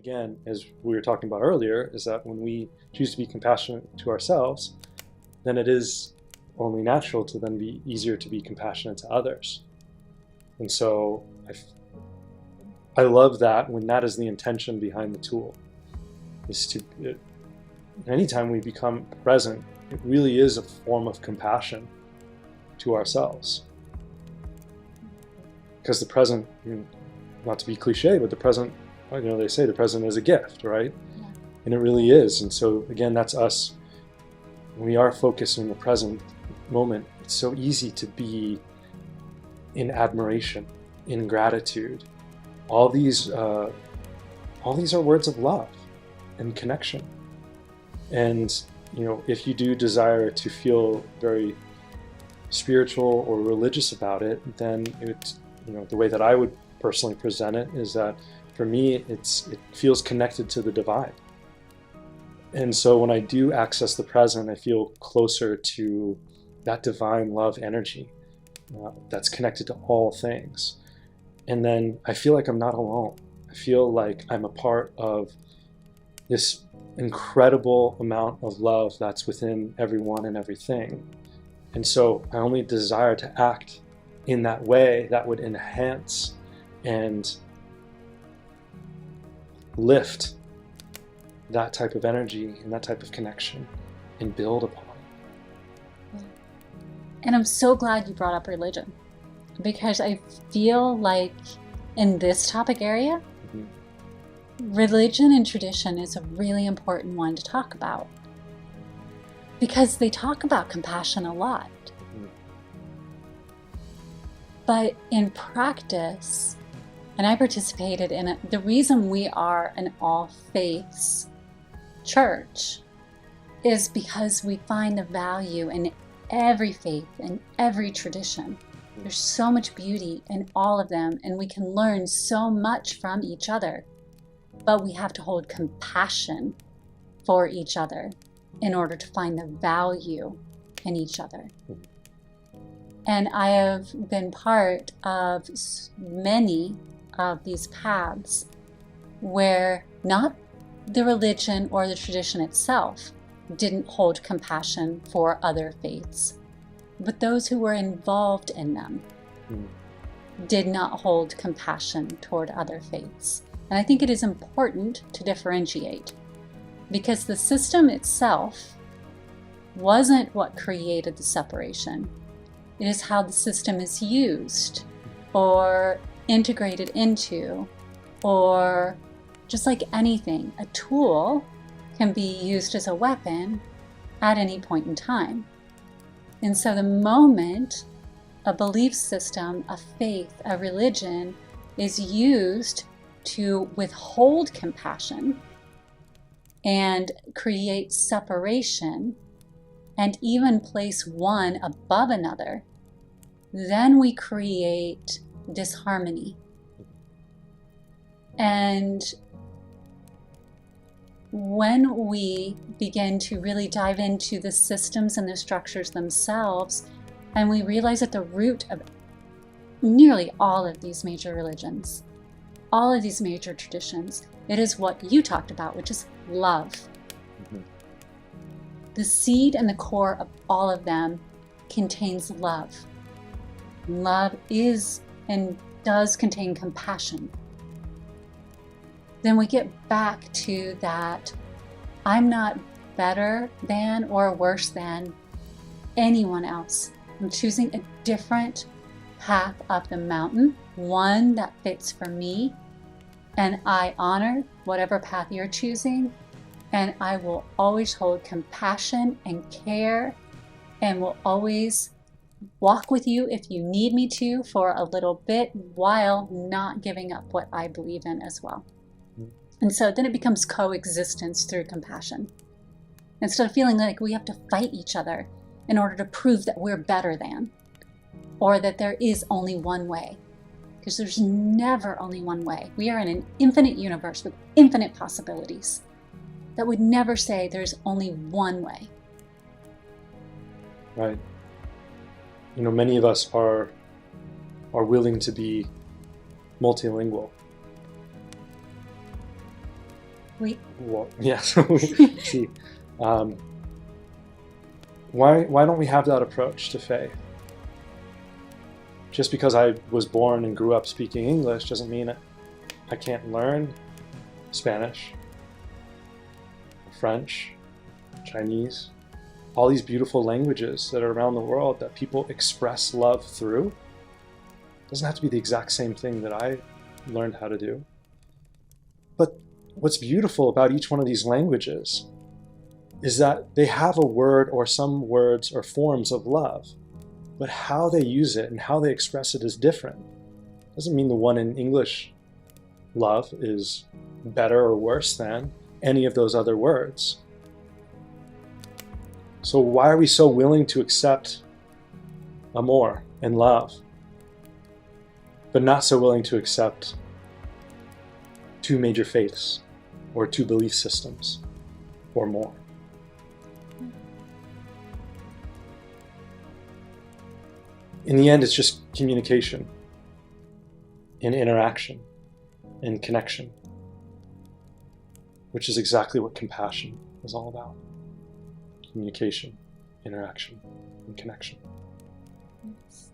again, as we were talking about earlier, is that when we choose to be compassionate to ourselves, then it is only natural to then be easier to be compassionate to others. And so I love that when that is the intention behind the tool, is to, anytime we become present, it really is a form of compassion to ourselves. Because the present, not to be cliche, but the present, they say the present is a gift, right? Yeah. And it really is. And so again, that's us. When we are focused in the present moment, it's so easy to be in admiration, in gratitude. All these are words of love and connection. And if you do desire to feel very spiritual or religious about it, then the way that I would personally present it is that for me it feels connected to the divine. And so when I do access the present, I feel closer to that divine love energy that's connected to all things. And then I feel like I'm not alone. I feel like I'm a part of this incredible amount of love that's within everyone and everything. And so I only desire to act in that way that would enhance and lift that type of energy and that type of connection and build upon it. And I'm so glad you brought up religion, because I feel like in this topic area, religion and tradition is a really important one to talk about, because they talk about compassion a lot. But in practice, and I participated in it, the reason we are an all faiths church is because we find the value in every faith and every tradition. There's so much beauty in all of them, and we can learn so much from each other. But we have to hold compassion for each other in order to find the value in each other. And I have been part of many of these paths where not the religion or the tradition itself didn't hold compassion for other faiths, but those who were involved in them did not hold compassion toward other faiths. And I think it is important to differentiate, because the system itself wasn't what created the separation. It is how the system is used or integrated into, or just like anything, a tool can be used as a weapon at any point in time. And so the moment a belief system, a faith, a religion is used to withhold compassion and create separation and even place one above another, then we create disharmony. And when we begin to really dive into the systems and the structures themselves, and we realize that the root of nearly all of these major religions, all of these major traditions, it is what you talked about, which is love. The seed and the core of all of them contains love. Love is and does contain compassion. Then we get back to that I'm not better than or worse than anyone else. I'm choosing a different path up the mountain, one that fits for me, and I honor whatever path you're choosing, and I will always hold compassion and care, and will always walk with you if you need me to for a little bit, while not giving up what I believe in as well. And so then it becomes coexistence through compassion. Instead of feeling like we have to fight each other in order to prove that we're better than, or that there is only one way. Because there's never only one way. We are in an infinite universe with infinite possibilities that would never say there's only one way. Right. Many of us are willing to be multilingual. Well, yes. See, why don't we have that approach to faith? Just because I was born and grew up speaking English doesn't mean I can't learn Spanish, French, Chinese, all these beautiful languages that are around the world that people express love through. It doesn't have to be the exact same thing that I learned how to do. But what's beautiful about each one of these languages is that they have a word or some words or forms of love, but how they use it and how they express it is different. Doesn't mean the one in English, love, is better or worse than any of those other words. So why are we so willing to accept amor and love, but not so willing to accept two major faiths or two belief systems or more? In the end, it's just communication and interaction and connection, which is exactly what compassion is all about. Communication, interaction, and connection. Yes.